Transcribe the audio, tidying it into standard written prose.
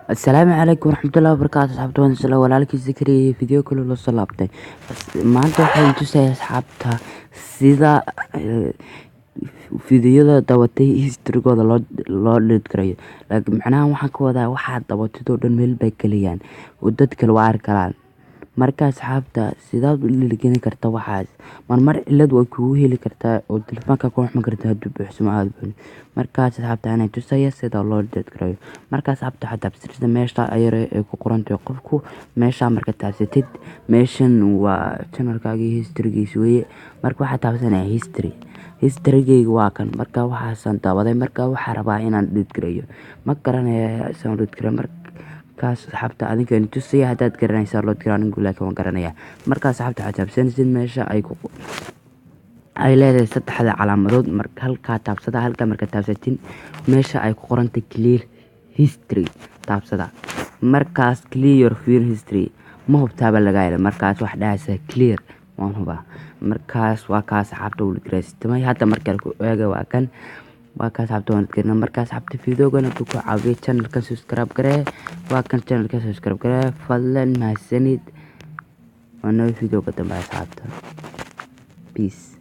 السلام عليكم ورحمة الله وبركاته. أصحابتي وأنا سلا walaalkii Zakariya video kale loo soo laabtay. Maanta waxaan tusayaa asxaabta sida fiidiyoda dawatay historygooda loo delete gareeyo. Laakiin macnaha waxaan ka wadaa waxaad dawatid oo dhan meel bay geliyaan oo dad kale waa arki karaan. Marka asxaabta sidaad u dhiirigelin kartaa waxaas marmar cilad way kugu heli kartaa oo telefoonka ku xuma kartaa hadduu buuxsamo aad buuxin. Markaas asxaabta anay tusaya sida loo delete gareeyo. Markaas asxaabta waxaad taabsatid meesha ayare ee ku qoran tahay qofku meesha marka taabsatid meeshan waa channelkaagii historygiisa weeye. Marka waxaad taabsanaya historygayga waa kan. Marka waxaasan daawaday marka waxaan rabaa inaan delete gareeyo. Ma garanayo saan delete gareeyo markaas asxaabta adinka tusaya haddaad garanaysaa loo diraan laakiin waan garanayaa. Markaas asxaabta waxaad taabsanaysid meesha ay leedahay saddexda calaamadood marka halka taabsada halka marka taabsatin meesha ay ku qoran tahay clear history taabsada. Markaas clear your phone history ma hubtaaba laga helay markaas wax dhahaysa clear waan hubaa. Markaas waa kaas asxaabta u dhigreystamay hadda markale ku eega waa kan waa kaas asxaabta waan dirna markaas asxaabta videogan ku caawiyo channelka subscribe garee waa kan channelka subscribe garee fadlan mahadsanid wana video ka dambe asxaabta peace.